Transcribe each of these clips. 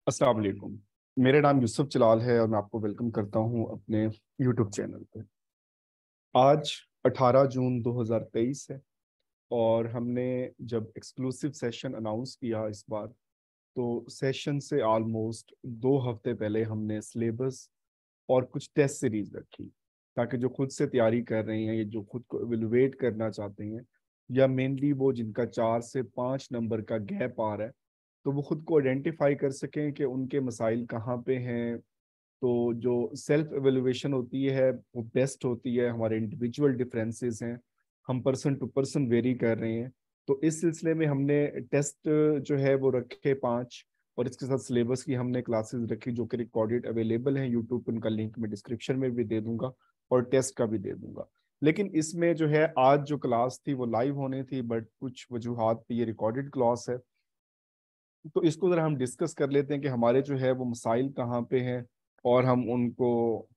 अस्सलाम वालेकुम। मेरा नाम यूसुफ जलाल है और मैं आपको वेलकम करता हूं अपने यूट्यूब चैनल पे। आज 18 जून 2023 है और हमने जब एक्सक्लूसिव सेशन अनाउंस किया इस बार, तो सेशन से ऑलमोस्ट 2 हफ्ते पहले हमने सिलेबस और कुछ टेस्ट सीरीज रखी, ताकि जो खुद से तैयारी कर रहे हैं या जो खुद को एवेलुएट करना चाहते हैं, या मेनली वो जिनका 4 से 5 नंबर का गैप आ रहा है, तो वो खुद को आइडेंटिफाई कर सकें कि उनके मसाइल कहाँ पे हैं। तो जो सेल्फ एवेलुएशन होती है वो बेस्ट होती है। हमारे इंडिविजुअल डिफरेंसेस हैं, हम पर्सन टू पर्सन वेरी कर रहे हैं। तो इस सिलसिले में हमने टेस्ट जो है वो रखे 5, और इसके साथ सिलेबस की हमने क्लासेस रखी जो कि रिकॉर्डेड अवेलेबल हैं यूट्यूब पर। उनका लिंक मैं डिस्क्रिप्शन में भी दे दूंगा और टेस्ट का भी दे दूंगा। लेकिन इसमें जो है आज जो क्लास थी वो लाइव होनी थी, बट कुछ वजूहात पे ये रिकॉर्डेड क्लास है। तो इसको जरा हम डिस्कस कर लेते हैं कि हमारे जो है वो मसाइल कहाँ पे हैं और हम उनको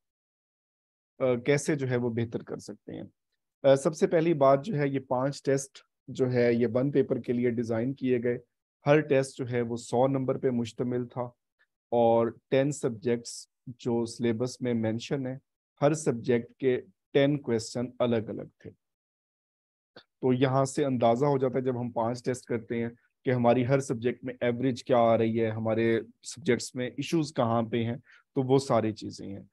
कैसे जो है वो बेहतर कर सकते हैं। सबसे पहली बात जो है, ये 5 टेस्ट जो है ये 1 पेपर के लिए डिज़ाइन किए गए। हर टेस्ट जो है वो 100 नंबर पे मुश्तमिल था और 10 सब्जेक्ट्स जो सिलेबस में मेंशन है, हर सब्जेक्ट के 10 क्वेश्चन अलग अलग थे। तो यहाँ से अंदाजा हो जाता है जब हम 5 टेस्ट करते हैं कि हमारी हर सब्जेक्ट में एवरेज क्या आ रही है, हमारे सब्जेक्ट्स में इश्यूज कहाँ पे हैं। तो वो सारी चीजें हैं।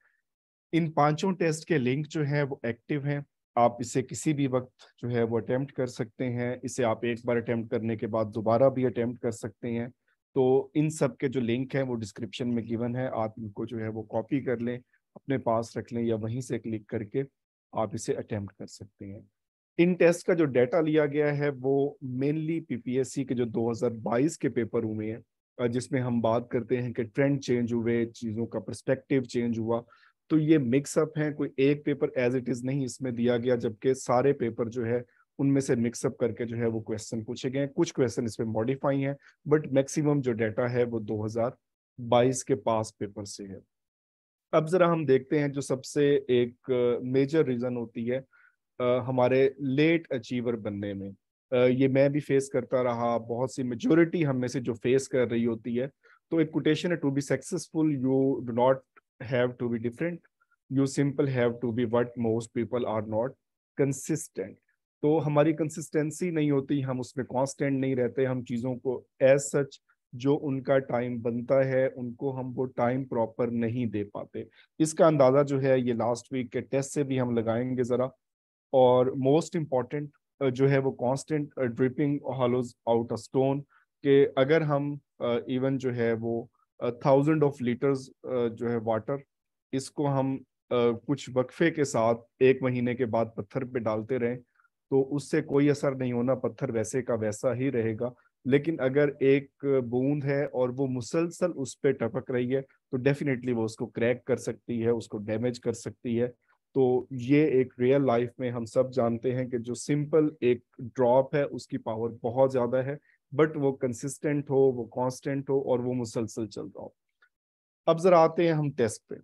इन 5 टेस्ट के लिंक जो है वो एक्टिव हैं। आप इसे किसी भी वक्त जो है वो अटेम्प्ट कर सकते हैं। इसे आप एक बार अटेम्प्ट करने के बाद दोबारा भी अटेम्प्ट कर सकते हैं। तो इन सब के जो लिंक हैं वो डिस्क्रिप्शन में गिवन है। आप इनको जो है वो कॉपी कर लें, अपने पास रख लें, या वहीं से क्लिक करके आप इसे अटेम्प्ट कर सकते हैं। इन टेस्ट का जो डाटा लिया गया है वो मेनली पीपीएससी के जो 2022 के पेपर हुए हैं, जिसमें हम बात करते हैं कि ट्रेंड चेंज हुए, चीज़ों का पर्सपेक्टिव चेंज हुआ। तो ये मिक्सअप है, कोई एक पेपर एज इट इज़ नहीं इसमें दिया गया, जबकि सारे पेपर जो है उनमें से मिक्सअप करके जो है वो क्वेश्चन पूछे गए हैं। कुछ क्वेश्चन इसमें मॉडिफाई हैं, बट मैक्सिमम जो डाटा है वो 2022 के पास पेपर से है। अब जरा हम देखते हैं जो सबसे एक मेजर रीजन होती है हमारे लेट अचीवर बनने में। ये मैं भी फेस करता रहा, बहुत सी मेजोरिटी हम में से जो फेस कर रही होती है। तो एक कोटेशन है, to be successful you do not have to be different, you simple have to be what most people are not, consistent. तो हमारी कंसिस्टेंसी नहीं होती, हम उसमें कांस्टेंट नहीं रहते, हम चीज़ों को एज सच जो उनका टाइम बनता है उनको हम वो टाइम प्रॉपर नहीं दे पाते। इसका अंदाज़ा जो है ये लास्ट वीक के टेस्ट से भी हम लगाएंगे ज़रा। और मोस्ट इम्पॉर्टेंट जो है वो constant dripping hollows out a stone, कि अगर हम इवन जो है वो 1000 ऑफ लीटर्स जो है वाटर, इसको हम कुछ वक्फे के साथ 1 महीने के बाद पत्थर पे डालते रहें, तो उससे कोई असर नहीं होना, पत्थर वैसे का वैसा ही रहेगा। लेकिन अगर एक बूंद है और वो मुसलसल उस पर टपक रही है, तो डेफिनेटली वो उसको क्रैक कर सकती है, उसको डैमेज कर सकती है। तो ये एक रियल लाइफ में हम सब जानते हैं कि जो सिंपल एक ड्रॉप है उसकी पावर बहुत ज्यादा है, बट वो कंसिस्टेंट हो, वो कांस्टेंट हो और वो मुसलसल चल रहा हो। अब जरा आते हैं हम टेस्ट पे।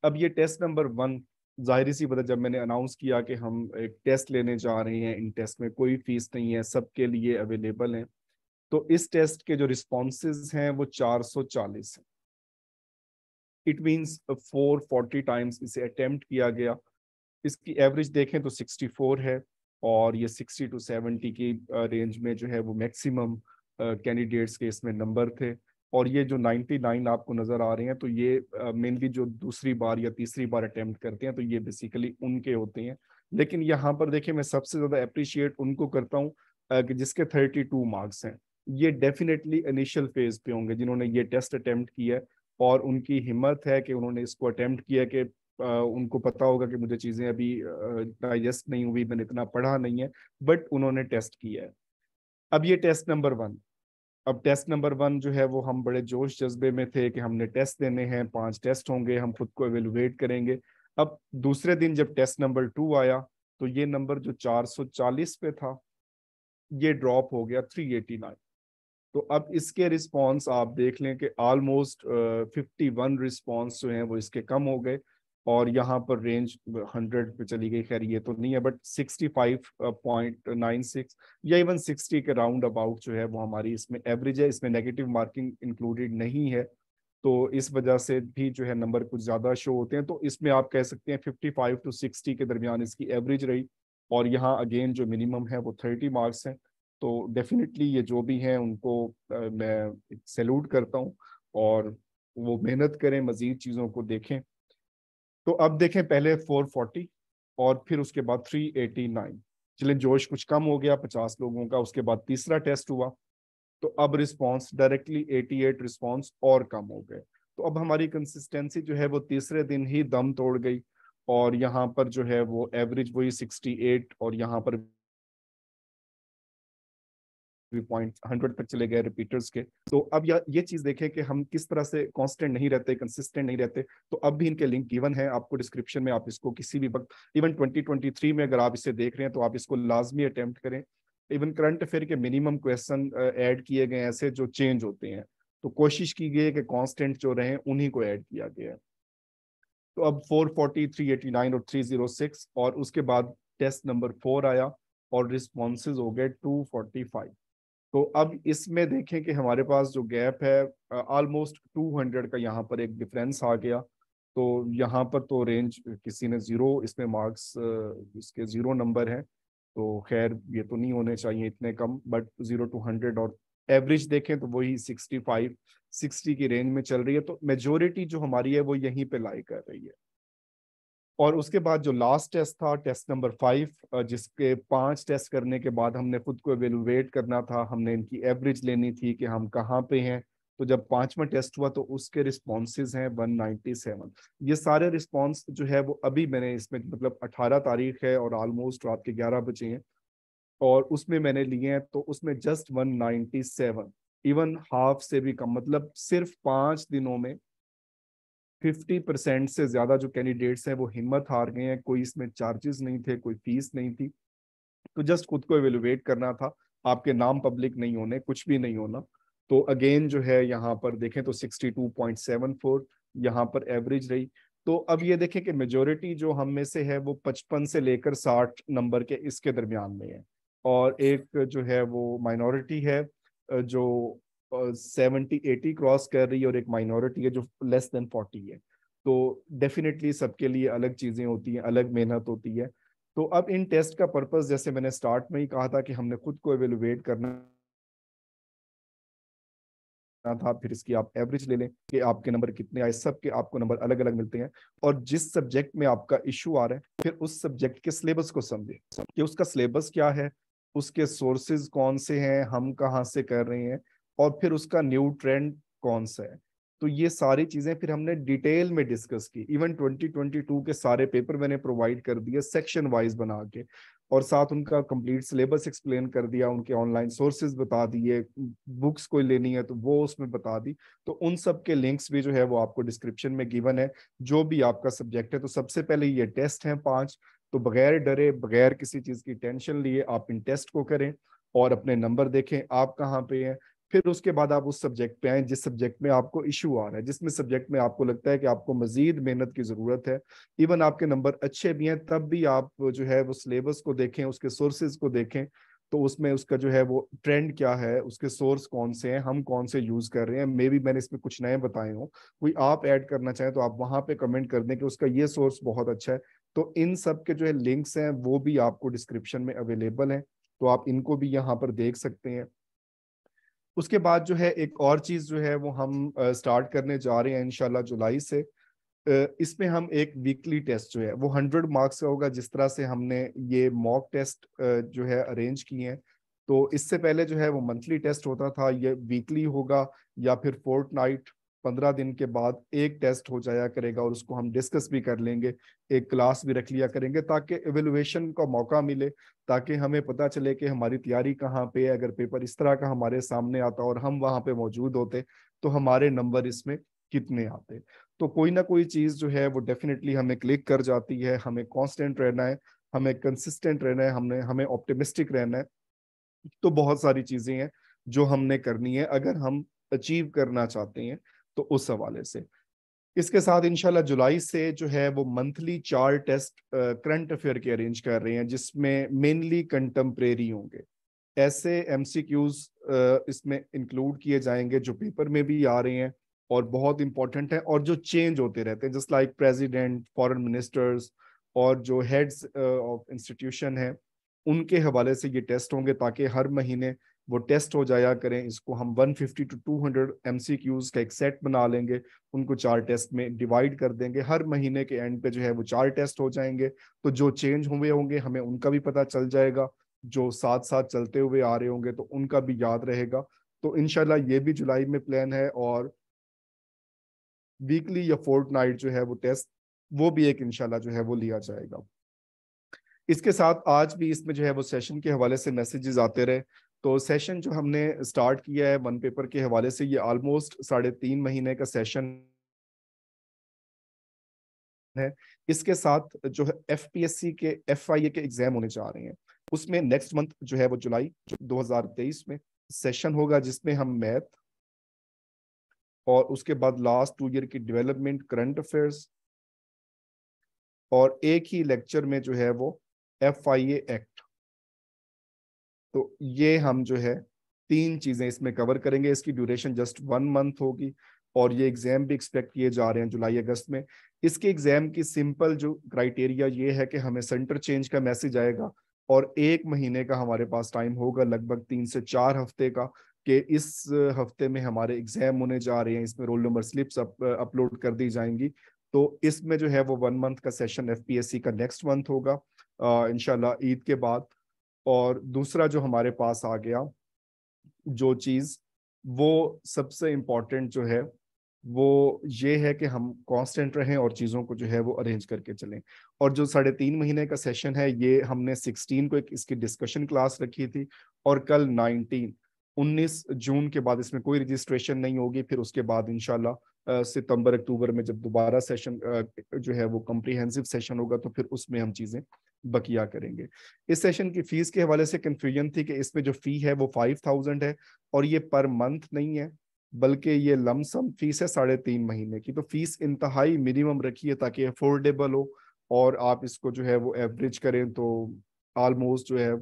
अब ये टेस्ट नंबर 1, जाहिर सी बात है, जब मैंने अनाउंस किया कि हम एक टेस्ट लेने जा रहे हैं, इन टेस्ट में कोई फीस नहीं है, सबके लिए अवेलेबल है। तो इस टेस्ट के जो रिस्पॉन्सेज हैं वो 440 है। इट मीन्स 440 टाइम्स इसे अटेम्प्ट किया गया। इसकी एवरेज देखें तो 64 है, और ये 60 to 70 की रेंज में जो है वो मैक्सिमम कैंडिडेट्स के इसमें नंबर थे। और ये जो 99 आपको नज़र आ रहे हैं, तो ये मेनली जो दूसरी बार या तीसरी बार अटेम्प्ट करते हैं, तो ये बेसिकली उनके होते हैं। लेकिन यहाँ पर देखिए, मैं सबसे ज़्यादा अप्रिशिएट उनको करता हूँ कि जिसके 32 मार्क्स हैं। ये डेफिनेटली इनिशियल फेज पे होंगे जिन्होंने ये टेस्ट अटेम्प्ट किया है, और उनकी हिम्मत है कि उन्होंने इसको अटेम्प्ट किया, कि उनको पता होगा कि मुझे चीज़ें अभी डाइजेस्ट नहीं हुई, मैंने इतना पढ़ा नहीं है, बट उन्होंने टेस्ट किया है। अब ये टेस्ट नंबर 1। अब टेस्ट नंबर 1 जो है वो हम बड़े जोश जज्बे में थे कि हमने टेस्ट देने हैं, 5 टेस्ट होंगे, हम खुद को एवेलुएट करेंगे। अब दूसरे दिन जब टेस्ट नंबर 2 आया, तो ये नंबर जो 440 पे था, ये ड्रॉप हो गया 389। तो अब इसके रिस्पॉन्स आप देख लें कि ऑलमोस्ट 51 रिस्पॉन्स जो हैं वो इसके कम हो गए। और यहाँ पर रेंज 100 पे चली गई। खैर ये तो नहीं है, बट 65.96 या इवन 60 के राउंड अबाउट जो है वो हमारी इसमें एवरेज है। इसमें नेगेटिव मार्किंग इंक्लूडेड नहीं है, तो इस वजह से भी जो है नंबर कुछ ज़्यादा शो होते हैं। तो इसमें आप कह सकते हैं 55 टू 60 के दरमियान इसकी एवरेज रही। और यहाँ अगेन जो मिनिमम है वो 30 मार्क्स हैं। तो डेफिनेटली ये जो भी हैं उनको मैं सैल्यूट करता हूँ, और वो मेहनत करें, मज़ीद चीज़ों को देखें। तो अब देखें पहले 440 और फिर उसके बाद 389। चलिए जोश कुछ कम हो गया 50 लोगों का। उसके बाद तीसरा टेस्ट हुआ, तो अब रिस्पांस डायरेक्टली 88 रिस्पांस और कम हो गए। तो अब हमारी कंसिस्टेंसी जो है वो तीसरे दिन ही दम तोड़ गई, और यहाँ पर जो है वो एवरेज वही 68, और यहाँ पर भी पॉइंट 100 तक चले गए रिपीटर्स के। तो अब ये चीज देखें कि हम किस तरह से कांस्टेंट नहीं रहते, कंसिस्टेंट नहीं रहते। तो अब भी इनके लिंक गिवन है आपको डिस्क्रिप्शन में, आप इसको किसी भी वक्त, इवन 2023 में अगर आप इसे देख रहे हैं तो आप इसको लाजमी अटेम्प्ट करें। इवन करंट अफेयर के मिनिमम क्वेश्चन ऐड किए गए ऐसे जो चेंज होते हैं, तो कोशिश की गई है कि कांस्टेंट जो रहे उन्हीं को ऐड किया गया है। तो अब 440, 389 और 306, और उसके बाद टेस्ट नंबर 4 आया और रिस्पॉन्सेज हो गए 245। तो अब इसमें देखें कि हमारे पास जो गैप है ऑलमोस्ट 200 का यहाँ पर एक डिफरेंस आ गया। तो यहाँ पर तो रेंज किसी ने जीरो इसमें मार्क्स, इसके जीरो नंबर है। तो खैर ये तो नहीं होने चाहिए इतने कम, बट 0 to 100, और एवरेज देखें तो वही 65 60 की रेंज में चल रही है। तो मेजोरिटी जो हमारी है वो यहीं पे लाई कर रही है। और उसके बाद जो लास्ट टेस्ट था, टेस्ट नंबर 5, जिसके 5 टेस्ट करने के बाद हमने खुद को एवेलुएट करना था, हमने इनकी एवरेज लेनी थी कि हम कहाँ पे हैं। तो जब 5वां टेस्ट हुआ तो उसके रिस्पॉन्सेज हैं 197। ये सारे रिस्पॉन्स जो है वो अभी मैंने इसमें, मतलब 18 तारीख है और ऑलमोस्ट रात के 11 बजे हैं, और उसमें मैंने लिए हैं तो उसमें जस्ट 197, इवन हाफ से भी कम। मतलब सिर्फ 5 दिनों में 50% से ज्यादा जो कैंडिडेट्स हैं वो हिम्मत हार गए हैं। कोई इसमें चार्जेस नहीं थे, कोई फीस नहीं थी, तो जस्ट खुद को एवेलुएट करना था। आपके नाम पब्लिक नहीं होने, कुछ भी नहीं होना। तो अगेन जो है यहाँ पर देखें तो 62.74 यहाँ पर एवरेज रही। तो अब ये देखें कि मेजोरिटी जो हम में से है वो 55 से लेकर 60 नंबर के इसके दरमियान में है, और एक जो है वो माइनॉरिटी है जो 70-80 क्रॉस कर रही है, और एक माइनॉरिटी है जो लेस देन 40 है। तो डेफिनेटली सबके लिए अलग चीजें होती हैं, अलग मेहनत होती है। तो अब इन टेस्ट का पर्पस, जैसे मैंने स्टार्ट में ही कहा था कि हमने खुद को एवेलुएट करना था, फिर इसकी आप एवरेज ले लें कि आपके नंबर कितने आए। सबके आपको नंबर अलग अलग मिलते हैं, और जिस सब्जेक्ट में आपका इशू आ रहा है फिर उस सब्जेक्ट के सिलेबस को समझे कि उसका सिलेबस क्या है, उसके सोर्सेज कौन से हैं, हम कहाँ से कर रहे हैं, और फिर उसका न्यू ट्रेंड कौन सा है। तो ये सारी चीजें फिर हमने डिटेल में डिस्कस की। इवन 2022 के सारे पेपर मैंने प्रोवाइड कर दिए सेक्शन वाइज बना के, और साथ उनका कंप्लीट सिलेबस एक्सप्लेन कर दिया, उनके ऑनलाइन सोर्सेज बता दिए, बुक्स कोई लेनी है तो वो उसमें बता दी। तो उन सब के लिंक्स भी जो है वो आपको डिस्क्रिप्शन में गिवन है, जो भी आपका सब्जेक्ट है। तो सबसे पहले ये टेस्ट हैं 5, तो बगैर डरे, बगैर किसी चीज की टेंशन लिए आप इन टेस्ट को करें और अपने नंबर देखें आप कहाँ पे हैं। फिर उसके बाद आप उस सब्जेक्ट पे आए जिस सब्जेक्ट में आपको इशू आ रहा है, जिसमें सब्जेक्ट में आपको लगता है कि आपको मजीद मेहनत की जरूरत है। इवन आपके नंबर अच्छे भी हैं तब भी आप जो है वो सिलेबस को देखें, उसके सोर्सेज को देखें। तो उसमें उसका जो है वो ट्रेंड क्या है, उसके सोर्स कौन से हैं, हम कौन से यूज कर रहे हैं। मे बी मैंने इसमें कुछ नए बताए हों, कोई आप ऐड करना चाहें तो आप वहां पे कमेंट कर दें कि उसका ये सोर्स बहुत अच्छा है। तो इन सब के जो है लिंक्स हैं वो भी आपको डिस्क्रिप्शन में अवेलेबल हैं, तो आप इनको भी यहाँ पर देख सकते हैं। उसके बाद जो है एक और चीज जो है वो हम स्टार्ट करने जा रहे हैं इंशाल्लाह जुलाई से। इसमें हम एक वीकली टेस्ट जो है वो 100 मार्क्स का होगा, जिस तरह से हमने ये मॉक टेस्ट जो है अरेंज किए हैं। तो इससे पहले जो है वो मंथली टेस्ट होता था, ये वीकली होगा, या फिर फोर्टनाइट 15 दिन के बाद एक टेस्ट हो जाया करेगा, और उसको हम डिस्कस भी कर लेंगे, एक क्लास भी रख लिया करेंगे ताकि एवेलुएशन का मौका मिले, ताकि हमें पता चले कि हमारी तैयारी कहाँ पे है। अगर पेपर इस तरह का हमारे सामने आता और हम वहाँ पे मौजूद होते तो हमारे नंबर इसमें कितने आते। तो कोई ना कोई चीज जो है वो डेफिनेटली हमें क्लिक कर जाती है। हमें कांस्टेंट रहना है, हमें कंसिस्टेंट रहना है, हमें ऑप्टिमिस्टिक रहना है। तो बहुत सारी चीजें हैं जो हमने करनी है अगर हम अचीव करना चाहते हैं। तो उस हवाले से इसके साथ इंशाल्लाह जुलाई से जो है वो मंथली 4 टेस्ट करंट अफेयर के अरेंज कर रहे हैं, जिसमें मेनली कंटेम्प्रेरी होंगे। ऐसे एमसीक्यूज इसमें इंक्लूड किए जाएंगे जो पेपर में भी आ रहे हैं और बहुत इंपॉर्टेंट है, और जो चेंज होते रहते हैं, just like president, foreign ministers और जो हेड्स ऑफ इंस्टीट्यूशन है, उनके हवाले से ये टेस्ट होंगे, ताकि हर महीने वो टेस्ट हो जाया करें। इसको हम 150 टू 200 एमसीक्यूज का एक सेट बना लेंगे, उनको 4 टेस्ट में डिवाइड कर देंगे। हर महीने के एंड पे जो है वो 4 टेस्ट हो जाएंगे, तो जो चेंज हुए होंगे हमें उनका भी पता चल जाएगा, जो साथ साथ चलते हुए आ रहे होंगे तो उनका भी याद रहेगा। तो इंशाल्लाह ये भी जुलाई में प्लान है, और वीकली या फोर्टनाइट जो है वो टेस्ट, वो भी एक इंशाल्लाह जो है वो लिया जाएगा। इसके साथ आज भी इसमें जो है वो सेशन के हवाले से मैसेजेस आते रहे। तो सेशन जो हमने स्टार्ट किया है वन पेपर के हवाले से, ये ऑलमोस्ट 3.5 महीने का सेशन है। इसके साथ जो है एफपीएससी के एफआईए के एग्जाम होने जा रहे हैं, उसमें नेक्स्ट मंथ जो है वो जुलाई 2023 में सेशन होगा, जिसमें हम मैथ और उसके बाद लास्ट 2 ईयर की डेवलपमेंट, करंट अफेयर्स, और एक ही लेक्चर में जो है वो एफआईए एक्ट, तो ये हम जो है 3 चीजें इसमें कवर करेंगे। इसकी ड्यूरेशन जस्ट 1 मंथ होगी, और ये एग्जाम भी एक्सपेक्ट किए जा रहे हैं जुलाई अगस्त में। इसके एग्जाम की सिंपल जो क्राइटेरिया ये है कि हमें सेंटर चेंज का मैसेज आएगा, और 1 महीने का हमारे पास टाइम होगा, लगभग 3 से 4 हफ्ते का, कि इस हफ्ते में हमारे एग्जाम होने जा रहे हैं। इसमें रोल नंबर स्लिप्स अपलोड कर दी जाएंगी। तो इसमें जो है वो 1 मंथ का सेशन एफपीएससी का नेक्स्ट मंथ होगा इंशाल्लाह ईद के बाद। और दूसरा जो हमारे पास आ गया जो चीज, वो सबसे इम्पोर्टेंट जो है वो ये है कि हम कांस्टेंट रहें और चीज़ों को जो है वो अरेंज करके चलें। और जो 3.5 महीने का सेशन है, ये हमने 16 को एक इसकी डिस्कशन क्लास रखी थी, और कल 19 जून के बाद इसमें कोई रजिस्ट्रेशन नहीं होगी। फिर उसके बाद इंशाल्लाह सितंबर अक्टूबर में जब दोबारा सेशन जो है वो कम्प्रीहेंसिव सेशन होगा, तो फिर उसमें हम चीज़ें बकिया करेंगे। इस सेशन की फीस के हवाले से कंफ्यूजन थी कि इसमें जो फी है वो 5000 है, और ये पर मंथ नहीं है, बल्कि ये लमसम फीस है 3.5 महीने की। तो फीस इंतहाई मिनिमम रखी है ताकि अफोर्डेबल हो, और आप इसको जो है वो एवरेज करें तो ऑलमोस्ट जो है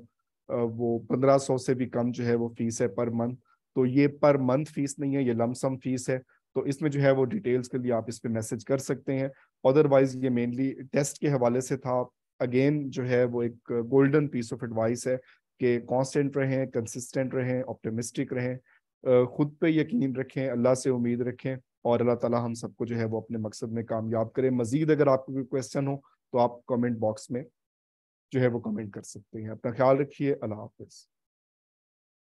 वो 1500 से भी कम जो है वो फीस है पर मंथ। तो ये पर मंथ फीस नहीं है, ये लमसम फीस है। तो इसमें जो है वो डिटेल्स के लिए आप इस पे मैसेज कर सकते हैं। अदरवाइज ये मेनली टेस्ट के हवाले से था। अगेन जो है वो एक गोल्डन पीस ऑफ एडवाइस है कि कांस्टेंट रहें, कंसिस्टेंट रहें, ऑप्टिमिस्टिक रहें, खुद पे यकीन रखें, अल्लाह से उम्मीद रखें, और अल्लाह ताला हम सबको जो है वो अपने मकसद में कामयाब करें। मजीद अगर आपको कोई क्वेश्चन हो तो आप कमेंट बॉक्स में जो है वो कमेंट कर सकते हैं। अपना ख्याल रखिए। अल्लाह हाफिज।